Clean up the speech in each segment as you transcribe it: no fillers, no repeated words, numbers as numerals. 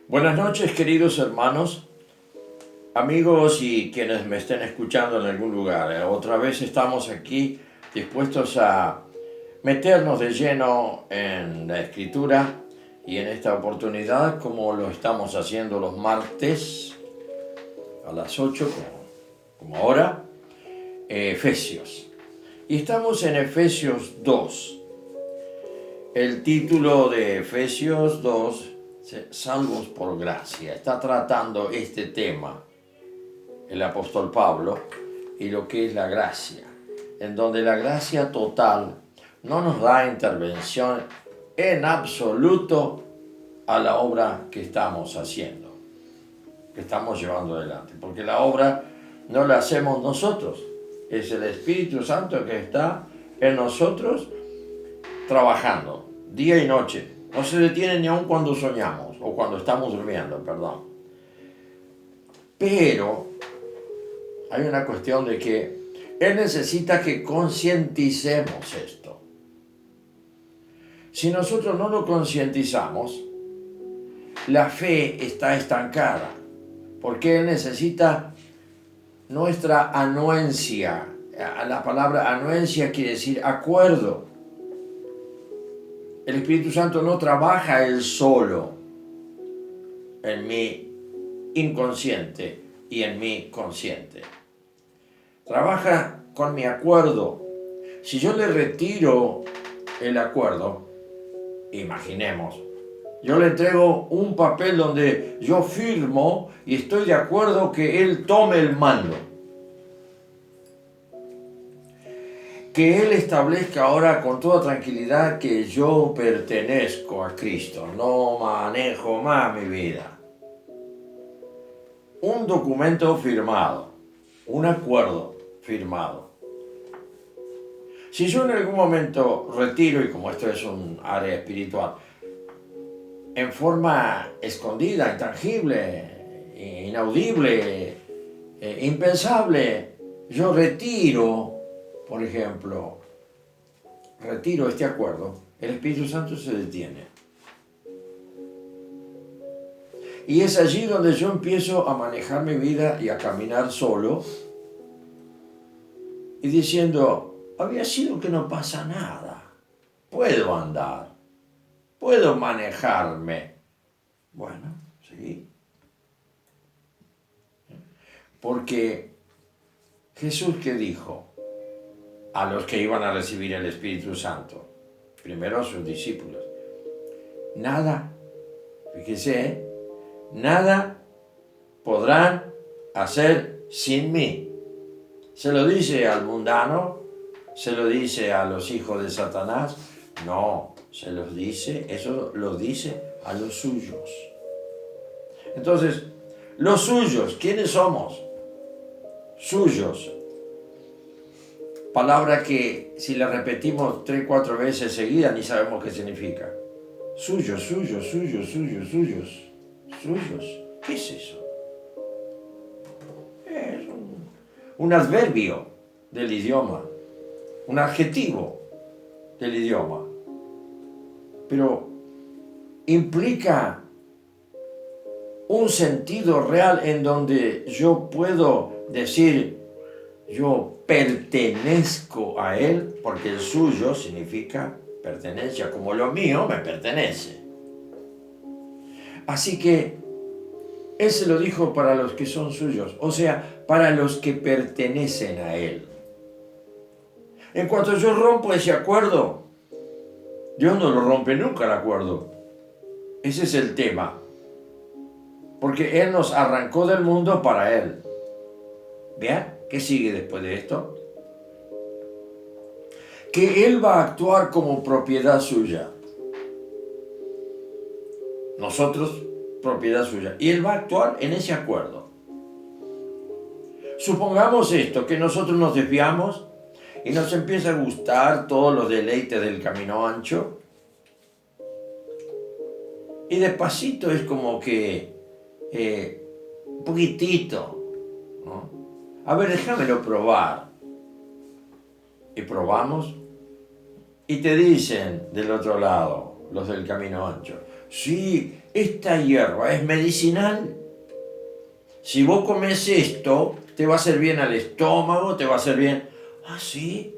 Buenas noches, queridos hermanos, amigos y quienes me estén escuchando en algún lugar. Otra vez estamos aquí dispuestos a meternos de lleno en la Escritura y en esta oportunidad, como lo estamos haciendo los martes a las 8, como ahora, Efesios. Y estamos en Efesios 2. El título de Efesios 2, Salvos por gracia, está tratando este tema el apóstol Pablo y lo que es la gracia, en donde la gracia total no nos da intervención en absoluto a la obra que estamos haciendo, que estamos llevando adelante, porque la obra no la hacemos nosotros, es el Espíritu Santo que está en nosotros trabajando día y noche. No se detiene ni aun cuando soñamos o cuando estamos durmiendo, perdón. Pero hay una cuestión de que Él necesita que concienticemos esto. Si nosotros no lo concientizamos, la fe está estancada, porque Él necesita nuestra anuencia. La palabra anuencia quiere decir acuerdo. El Espíritu Santo no trabaja Él solo en mi inconsciente y en mi consciente. Trabaja con mi acuerdo. Si yo le retiro el acuerdo, imaginemos, yo le entrego un papel donde yo firmo y estoy de acuerdo que Él tome el mando. Que Él establezca ahora con toda tranquilidad que yo pertenezco a Cristo, no manejo más mi vida. Un documento firmado, un acuerdo firmado. Si yo en algún momento retiro, y como esto es un área espiritual, en forma escondida, intangible, inaudible, impensable, yo retiro, por ejemplo, retiro este acuerdo, el Espíritu Santo se detiene. Y es allí donde yo empiezo a manejar mi vida y a caminar solo y diciendo, había sido que no pasa nada, puedo andar, puedo manejarme. Bueno, sí. Porque Jesús, ¿qué dijo a los que iban a recibir el Espíritu Santo? Primero a sus discípulos. Nada, fíjese, nada podrán hacer sin mí. ¿Se lo dice al mundano? ¿Se lo dice a los hijos de Satanás? No, se los dice, eso lo dice a los suyos. Entonces, los suyos, ¿quiénes somos? Suyos. Palabra que si la repetimos 3 o 4 veces seguidas ni sabemos qué significa. Suyos, suyos, suyos, suyos, suyos. Suyos. ¿Qué es eso? Es un adverbio del idioma, un adjetivo del idioma. Pero implica un sentido real en donde yo puedo decir, yo pertenezco a Él, porque el suyo significa pertenencia, como lo mío me pertenece. Así que Él se lo dijo para los que son suyos, o sea, para los que pertenecen a Él. En cuanto yo rompo ese acuerdo, Dios no lo rompe nunca el acuerdo. Ese es el tema. Porque Él nos arrancó del mundo para Él. ¿Bien? ¿Qué sigue después de esto? Que Él va a actuar como propiedad suya. Nosotros, propiedad suya. Y Él va a actuar en ese acuerdo. Supongamos esto, que nosotros nos desviamos y nos empieza a gustar todos los deleites del camino ancho. Y despacito es como que un poquitito, ¿no? A ver, déjamelo probar. Y probamos. Y te dicen del otro lado, los del camino ancho, sí, esta hierba es medicinal. Si vos comes esto, te va a hacer bien al estómago, te va a hacer bien. Ah, sí,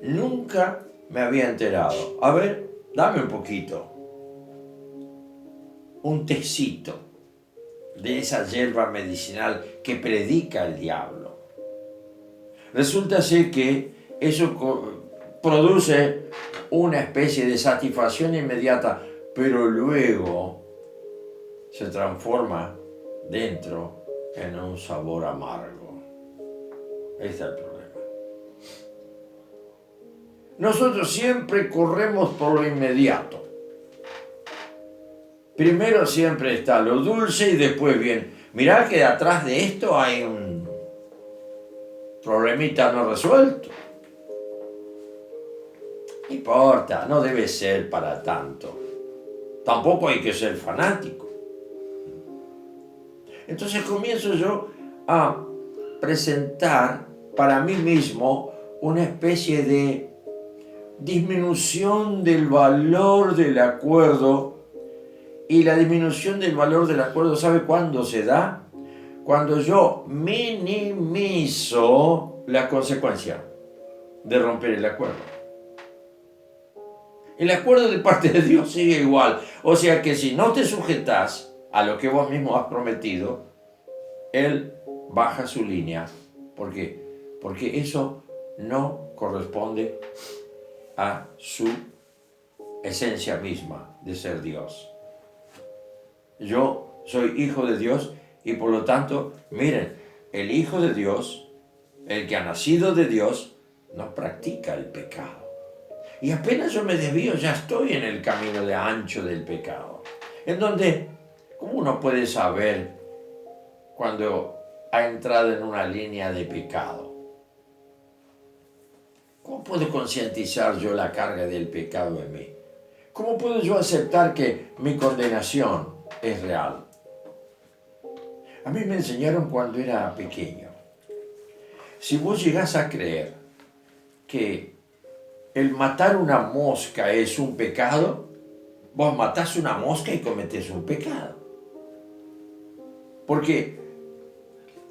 nunca me había enterado. A ver, dame un poquito. Un tecito de esa hierba medicinal que predica el diablo. Resulta ser que eso produce una especie de satisfacción inmediata, pero luego se transforma dentro en un sabor amargo. Ese es el problema. Nosotros siempre corremos por lo inmediato. Primero siempre está lo dulce y después viene. Mirá que atrás de esto hay un problemita no resuelto. No importa, no debe ser para tanto. Tampoco hay que ser fanático. Entonces comienzo yo a presentar para mí mismo una especie de disminución del valor del acuerdo. Y la disminución del valor del acuerdo, ¿sabe cuándo se da? Cuando yo minimizo la consecuencia de romper el acuerdo. El acuerdo de parte de Dios sigue igual. O sea que si no te sujetas a lo que vos mismo has prometido, Él baja su línea. ¿Por qué? Porque eso no corresponde a su esencia misma de ser Dios. Yo soy hijo de Dios y por lo tanto, miren, el hijo de Dios, el que ha nacido de Dios, no practica el pecado. Y apenas yo me desvío, ya estoy en el camino de ancho del pecado. En donde, ¿cómo uno puede saber cuando ha entrado en una línea de pecado? ¿Cómo puedo concientizar yo la carga del pecado en mí? ¿Cómo puedo yo aceptar que mi condenación es real? A mí me enseñaron cuando era pequeño. Si vos llegás a creer que el matar una mosca es un pecado, vos matás una mosca y cometés un pecado. Porque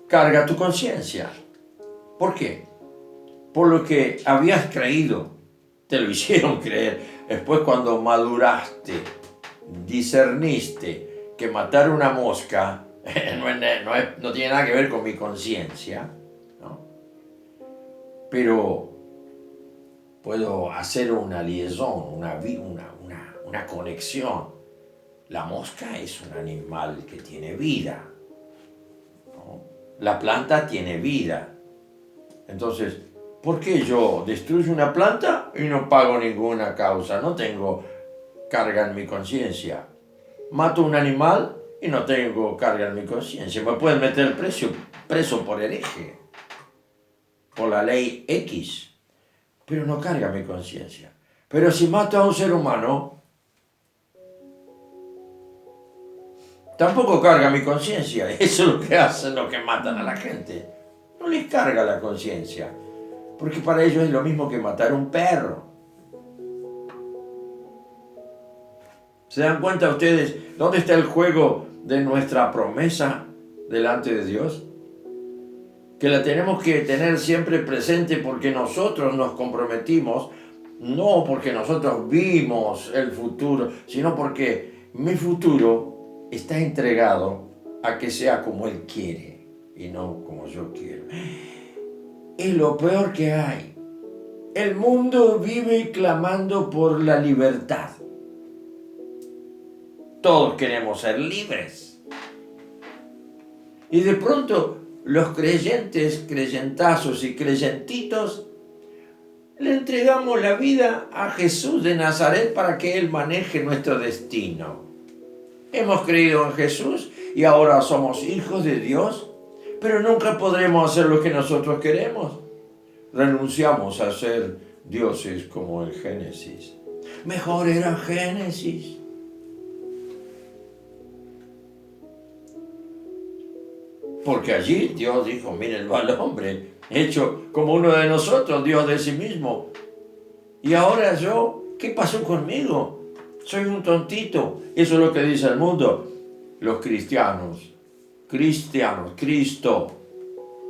carga tu conciencia. ¿Por qué? Por lo que habías creído. Te lo hicieron creer. Después cuando maduraste, discerniste que matar una mosca no tiene nada que ver con mi conciencia, ¿no? Pero puedo hacer una liaison, una conexión. La mosca es un animal que tiene vida, ¿no? La planta tiene vida. Entonces, ¿por qué yo destruyo una planta y no pago ninguna causa? No tengo carga en mi conciencia. Mato un animal y no tengo carga en mi conciencia. Me pueden meter preso por hereje, por la ley X, pero no carga mi conciencia. Pero si mato a un ser humano, tampoco carga mi conciencia. Eso es lo que hacen los que matan a la gente. No les carga la conciencia, porque para ellos es lo mismo que matar un perro. ¿Se dan cuenta ustedes dónde está el juego de nuestra promesa delante de Dios? Que la tenemos que tener siempre presente porque nosotros nos comprometimos, no porque nosotros vimos el futuro, sino porque mi futuro está entregado a que sea como Él quiere y no como yo quiero. Es lo peor que hay. El mundo vive clamando por la libertad. Todos queremos ser libres. Y de pronto los creyentes, creyentazos y creyentitos le entregamos la vida a Jesús de Nazaret para que Él maneje nuestro destino. Hemos creído en Jesús y ahora somos hijos de Dios, pero nunca podremos hacer lo que nosotros queremos. Renunciamos a ser dioses como en Génesis. Mejor era Génesis. Porque allí Dios dijo, mírenlo al hombre, hecho como uno de nosotros, Dios de sí mismo. Y ahora yo, ¿qué pasó conmigo? soy un tontito. Eso es lo que dice el mundo. Los cristianos, Cristo.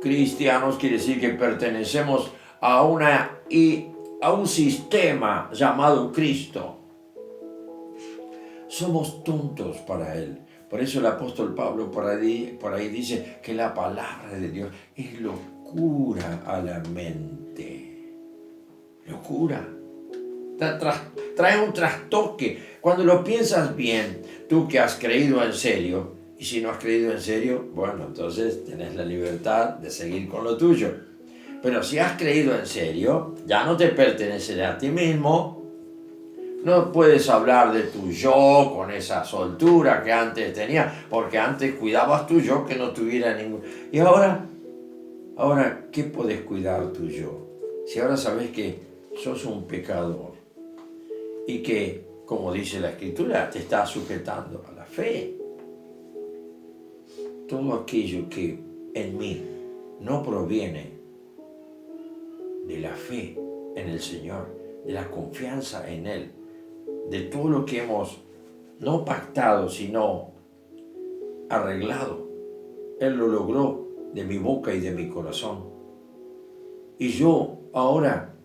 Cristianos quiere decir que pertenecemos a un sistema llamado Cristo. Somos tontos para Él. Por eso el apóstol Pablo por ahí dice que la palabra de Dios es locura a la mente. Locura. Trae un trastoque. Cuando lo piensas bien, tú que has creído en serio, y si no has creído en serio, bueno, entonces tenés la libertad de seguir con lo tuyo. Pero si has creído en serio, ya no te pertenece a ti mismo. No puedes hablar de tu yo con esa soltura que antes tenías, porque antes cuidabas tu yo que no tuviera ningún... Y ahora, ¿qué puedes cuidar tu yo? Si ahora sabes que sos un pecador y que, como dice la Escritura, te está sujetando a la fe. Todo aquello que en mí no proviene de la fe en el Señor, de la confianza en Él, de todo lo que hemos no pactado, sino arreglado. Él lo logró de mi boca y de mi corazón. Y yo ahora,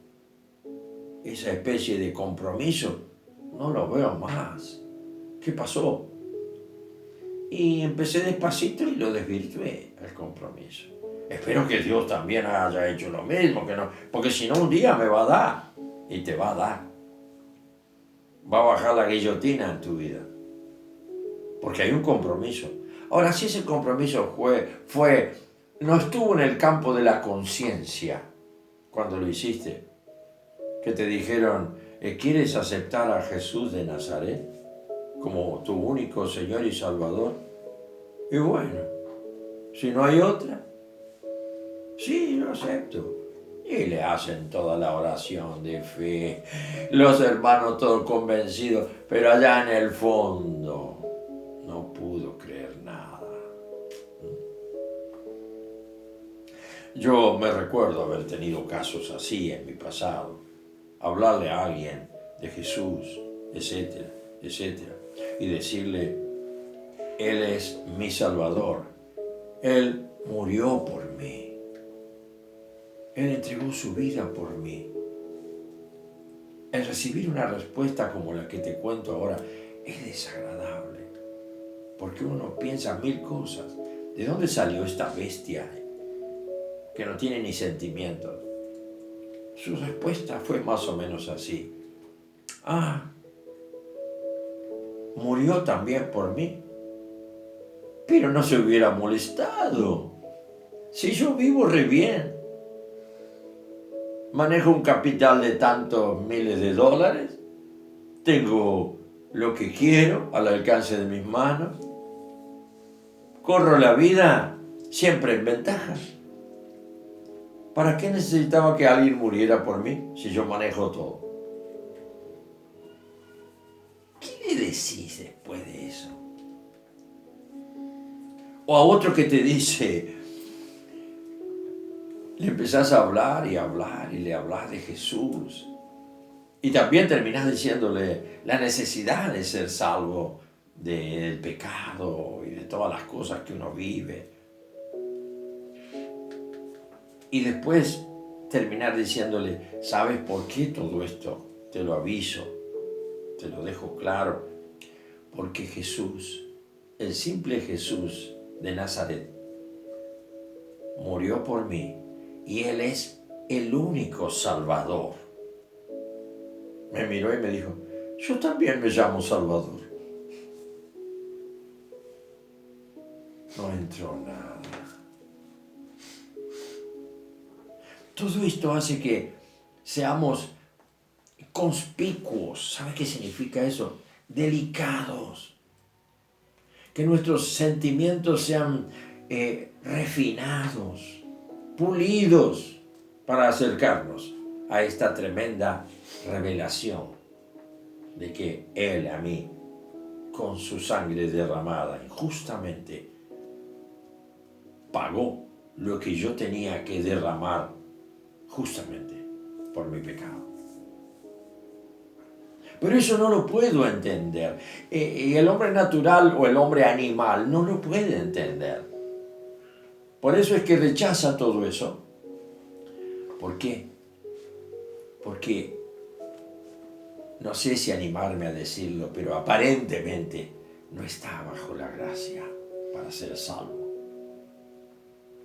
esa especie de compromiso, no lo veo más. ¿Qué pasó? Y empecé despacito y lo desvirtué, el compromiso. Espero que Dios también haya hecho lo mismo, que no, porque si no un día me va a dar, y te va a dar. Va a bajar la guillotina en tu vida. Porque hay un compromiso. Ahora, si ese compromiso no estuvo en el campo de la conciencia cuando lo hiciste, que te dijeron, ¿quieres aceptar a Jesús de Nazaret como tu único Señor y Salvador? Y bueno, si no hay otra, sí, lo acepto. Y le hacen toda la oración de fe, los hermanos todos convencidos, pero allá en el fondo no pudo creer nada. Yo me recuerdo haber tenido casos así en mi pasado, hablarle a alguien de Jesús, etcétera, etcétera, y decirle, Él es mi Salvador, Él murió por mí. Él entregó su vida por mí. El recibir una respuesta como la que te cuento ahora es desagradable, porque uno piensa mil cosas. ¿De dónde salió esta bestia que no tiene ni sentimientos? Su respuesta fue más o menos así. Murió también por mí, pero no se hubiera molestado. Si yo vivo re bien, manejo un capital de tantos miles de dólares, tengo lo que quiero al alcance de mis manos, corro la vida siempre en ventaja. ¿Para qué necesitaba que alguien muriera por mí si yo manejo todo? ¿Qué le decís después de eso? O a otro que te dice, le empezás a hablar y le hablas de Jesús. Y también terminás diciéndole la necesidad de ser salvo del pecado y de todas las cosas que uno vive. Y después terminar diciéndole, ¿sabes por qué todo esto? Te lo aviso, te lo dejo claro. Porque Jesús, el simple Jesús de Nazaret, murió por mí y Él es el único Salvador. Me miró y me dijo, yo también me llamo Salvador. No entró nada. Todo esto hace que seamos conspicuos. ¿Sabe qué significa eso? Delicados. Que nuestros sentimientos sean refinados, pulidos, para acercarnos a esta tremenda revelación de que Él a mí, con su sangre derramada injustamente, pagó lo que yo tenía que derramar justamente por mi pecado. Pero eso no lo puedo entender. Y el hombre natural o el hombre animal no lo puede entender. Por eso es que rechaza todo eso. ¿Por qué? Porque no sé si animarme a decirlo, pero aparentemente no está bajo la gracia para ser salvo.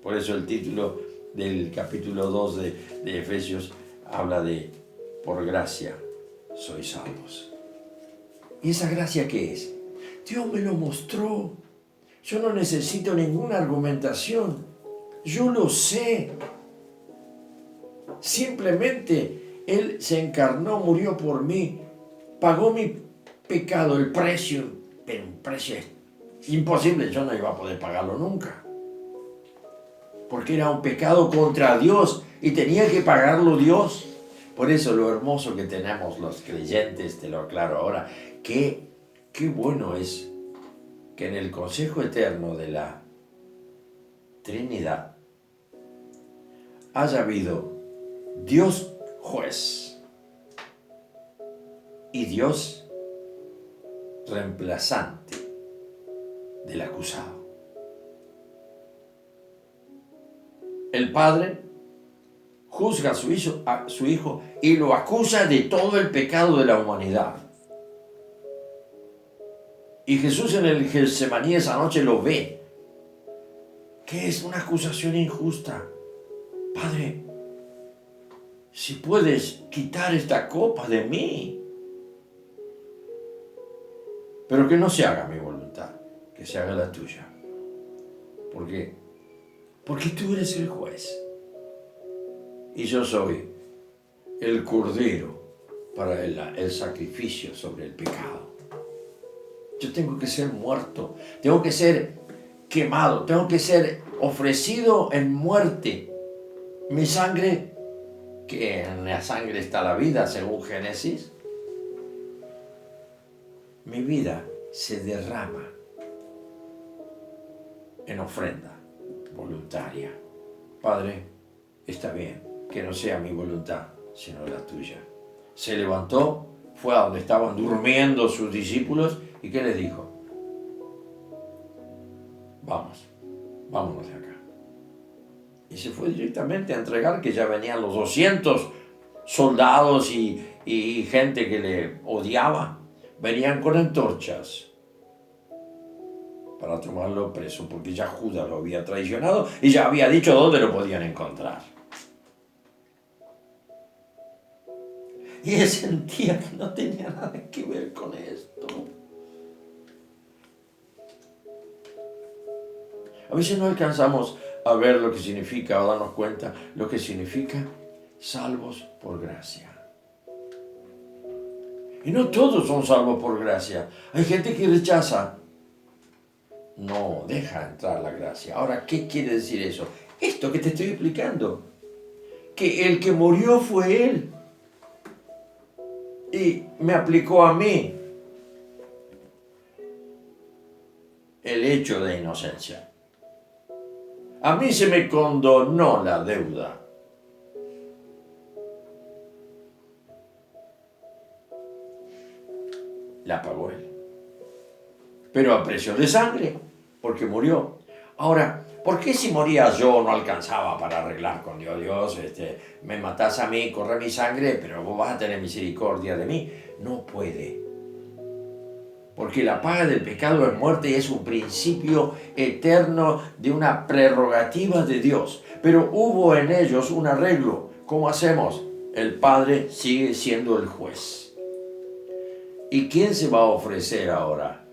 Por eso el título del capítulo 2 de Efesios habla de por gracia sois salvos. ¿Y esa gracia qué es? Dios me lo mostró. Yo no necesito ninguna argumentación. Yo lo sé. Simplemente Él se encarnó, murió por mí, pagó mi pecado, el precio, pero un precio imposible, yo no iba a poder pagarlo nunca. Porque era un pecado contra Dios y tenía que pagarlo Dios. Por eso lo hermoso que tenemos los creyentes, te lo aclaro ahora, qué bueno es que en el consejo eterno de la Trinidad haya habido Dios juez y Dios reemplazante del acusado. El Padre juzga a su hijo y lo acusa de todo el pecado de la humanidad. Y Jesús en el Getsemaní esa noche lo ve, que es una acusación injusta. Padre, si puedes quitar esta copa de mí, pero que no se haga mi voluntad, que se haga la tuya. ¿Por qué? Porque tú eres el juez y yo soy el cordero para el sacrificio sobre el pecado. Yo tengo que ser muerto, tengo que ser quemado, tengo que ser ofrecido en muerte. Mi sangre, que en la sangre está la vida según Génesis, mi vida se derrama en ofrenda voluntaria. Padre, está bien, que no sea mi voluntad, sino la tuya. Se levantó, fue a donde estaban durmiendo sus discípulos, ¿y qué les dijo? Vámonos de acá. Y se fue directamente a entregar, que ya venían los 200 soldados y gente que le odiaba. Venían con antorchas para tomarlo preso, porque ya Judas lo había traicionado y ya había dicho dónde lo podían encontrar. Y él sentía que no tenía nada que ver con esto. A veces no alcanzamos a ver lo que significa o darnos cuenta lo que significa salvos por gracia. Y no todos son salvos por gracia. Hay gente que rechaza. No deja entrar la gracia. Ahora, ¿qué quiere decir eso? Esto que te estoy explicando. Que el que murió fue Él. Y me aplicó a mí el hecho de inocencia. A mí se me condonó la deuda. La pagó Él. Pero a precio de sangre, porque murió. Ahora, ¿por qué si moría yo no alcanzaba para arreglar con Dios? Dios, me matás a mí, corre mi sangre, pero vos vas a tener misericordia de mí. No puede. Porque la paga del pecado es muerte y es un principio eterno de una prerrogativa de Dios. Pero hubo en ellos un arreglo. ¿Cómo hacemos? El Padre sigue siendo el juez. ¿Y quién se va a ofrecer ahora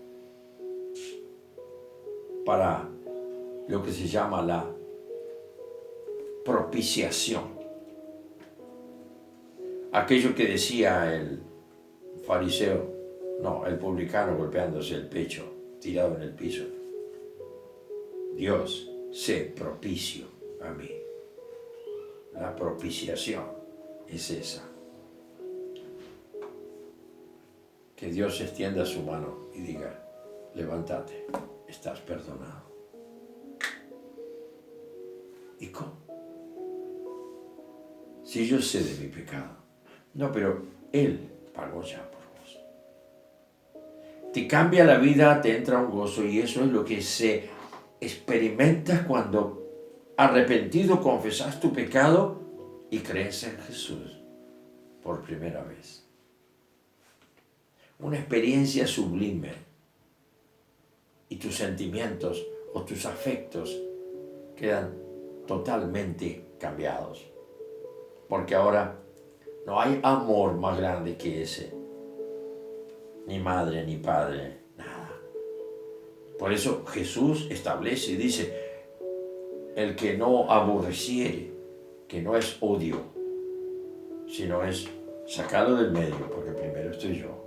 para lo que se llama la propiciación? Aquello que decía el fariseo, no, el publicano golpeándose el pecho, tirado en el piso. Dios, sé propicio a mí. La propiciación es esa. Que Dios extienda su mano y diga, levántate, estás perdonado. ¿Y cómo? Si yo sé de mi pecado. No, pero Él pagó ya por vos. te cambia la vida, te entra un gozo, y eso es lo que se experimenta cuando arrepentido confesas tu pecado y crees en Jesús por primera vez. Una experiencia sublime, y tus sentimientos o tus afectos quedan totalmente cambiados, porque ahora no hay amor más grande que ese, ni madre ni padre, nada. Por eso Jesús establece y dice: el que no aborreciere, que no es odio, sino es sacarlo del medio, porque primero estoy yo.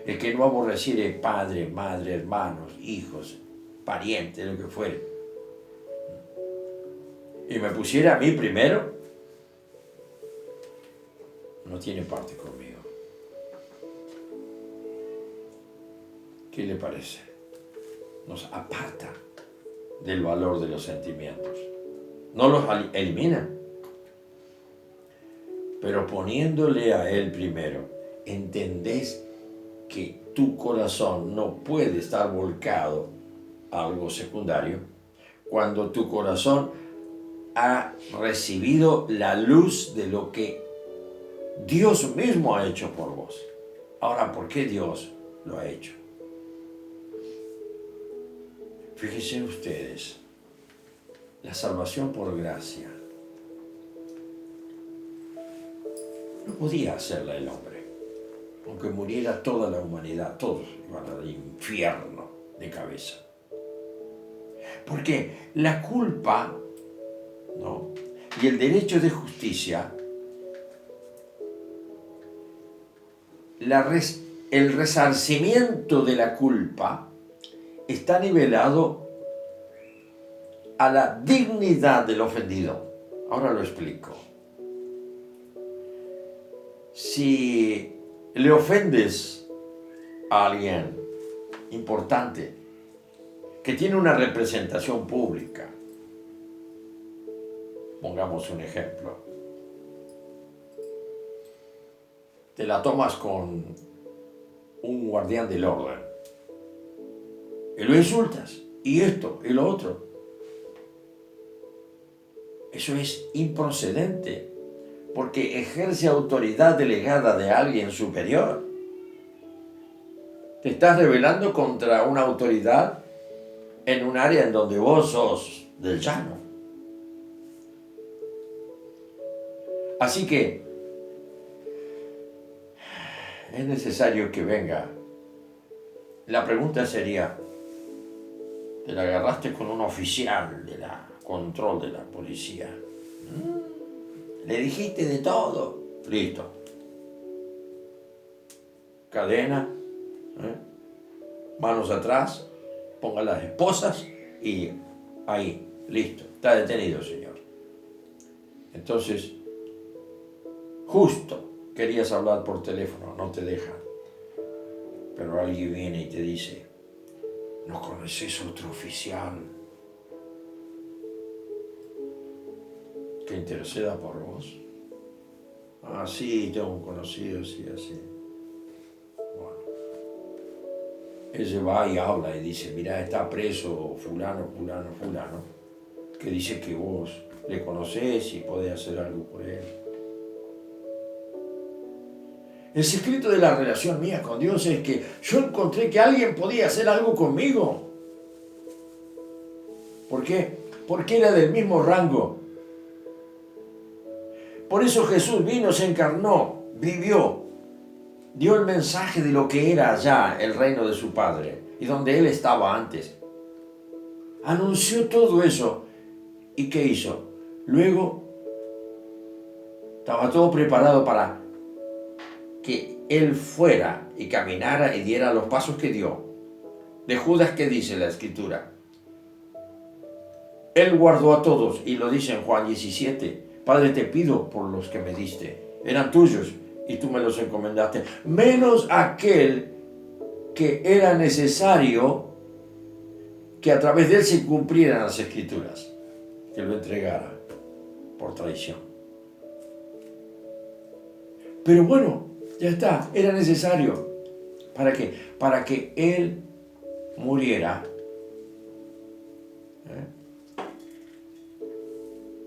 El que no aborreciere padre, madre, hermanos, hijos, parientes, lo que fuere, y me pusiera a mí primero, no tiene parte conmigo. ¿Qué le parece? Nos aparta del valor de los sentimientos. No los elimina, pero poniéndole a Él primero, entendés que tu corazón no puede estar volcado a algo secundario cuando tu corazón ha recibido la luz de lo que Dios mismo ha hecho por vos. Ahora, ¿por qué Dios lo ha hecho? Fíjense ustedes, la salvación por gracia no podía hacerla el hombre, aunque muriera toda la humanidad, todos iban al infierno de cabeza. Porque la culpa, ¿no?, y el derecho de justicia, el resarcimiento de la culpa está nivelado a la dignidad del ofendido. Ahora lo explico. Si le ofendes a alguien importante que tiene una representación pública, pongamos un ejemplo, te la tomas con un guardián del orden y lo insultas, y esto y lo otro, eso es improcedente, porque ejerce autoridad delegada de alguien superior. Te estás rebelando contra una autoridad en un área en donde vos sos del llano. Así que es necesario que venga. La pregunta sería: ¿te la agarraste con un oficial de la control de la policía? ¿Le dijiste de todo? Listo. Cadena, manos atrás, ponga las esposas y ahí, listo. Está detenido, señor. Entonces, justo querías hablar por teléfono, no te dejan. Pero alguien viene y te dice: ¿no conoces a otro oficial que interceda por vos? Ah, sí, tengo un conocido, sí, así. Bueno, ella va y habla y dice: mirá, está preso fulano, que dice que vos le conocés y podés hacer algo por él. El secreto de la relación mía con Dios es que yo encontré que alguien podía hacer algo conmigo. ¿Por qué? Porque era del mismo rango. Por eso Jesús vino, se encarnó, vivió, dio el mensaje de lo que era allá el reino de su Padre y donde Él estaba antes. Anunció todo eso. ¿Y qué hizo? Luego estaba todo preparado para que Él fuera y caminara y diera los pasos que dio. De Judas, ¿qué dice la Escritura? Él guardó a todos, y lo dice en Juan 17. Padre, te pido por los que me diste. Eran tuyos y tú me los encomendaste. Menos aquel que era necesario que a través de él se cumplieran las Escrituras. Que lo entregara por traición. Pero bueno, ya está, era necesario ¿Para qué? Para que Él muriera,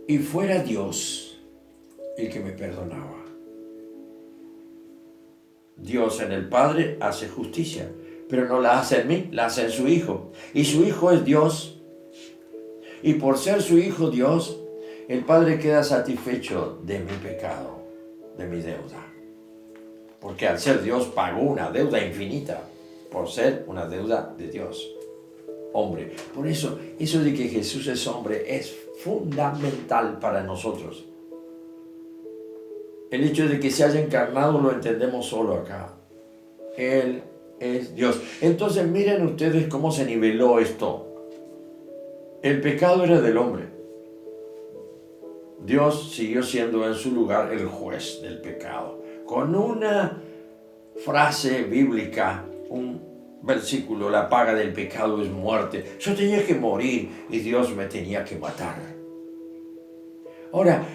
y fuera Dios el que me perdonaba. Dios en el Padre hace justicia, pero no la hace en mí, la hace en su Hijo. Y su Hijo es Dios. Y por ser su Hijo Dios, el Padre queda satisfecho de mi pecado, de mi deuda. Porque al ser Dios pagó una deuda infinita, por ser una deuda de Dios. Hombre. Por eso de que Jesús es hombre es fundamental para nosotros. El hecho de que se haya encarnado lo entendemos solo acá. Él es Dios. Entonces miren ustedes cómo se niveló esto. El pecado era del hombre. Dios siguió siendo en su lugar el juez del pecado. Con una frase bíblica, un versículo: la paga del pecado es muerte. Yo tenía que morir y Dios me tenía que matar. Ahora,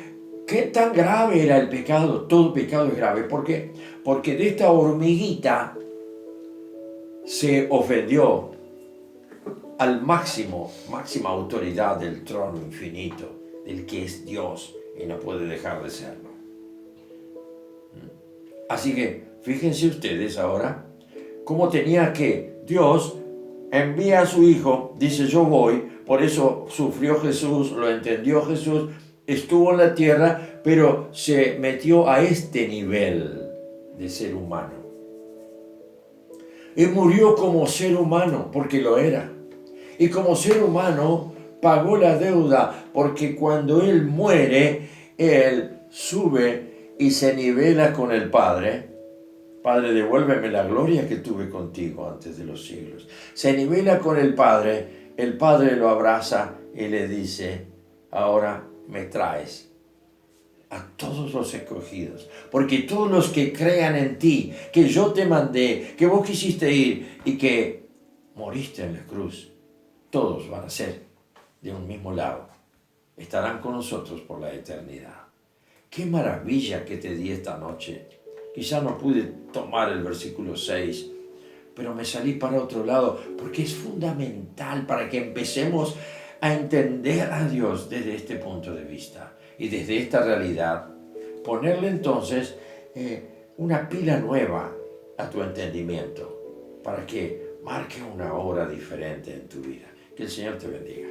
¿qué tan grave era el pecado? Todo pecado es grave. ¿Por qué? Porque de esta hormiguita se ofendió al máxima autoridad del trono infinito, del que es Dios y no puede dejar de serlo. Así que fíjense ustedes ahora cómo tenía que Dios envía a su Hijo, dice yo voy, por eso sufrió Jesús, lo entendió Jesús, estuvo en la tierra, pero se metió a este nivel de ser humano. Y murió como ser humano, porque lo era. Y como ser humano pagó la deuda, porque cuando Él muere, Él sube y se nivela con el Padre. Padre, devuélveme la gloria que tuve contigo antes de los siglos. Se nivela con el Padre lo abraza y le dice: ahora me traes a todos los escogidos, porque todos los que crean en ti, que yo te mandé, que vos quisiste ir y que moriste en la cruz, todos van a ser de un mismo lado, estarán con nosotros por la eternidad. ¡Qué maravilla que te di esta noche! Quizá no pude tomar el versículo 6, pero me salí para otro lado, porque es fundamental para que empecemos a entender a Dios desde este punto de vista y desde esta realidad. Ponerle entonces una pila nueva a tu entendimiento para que marque una hora diferente en tu vida. Que el Señor te bendiga.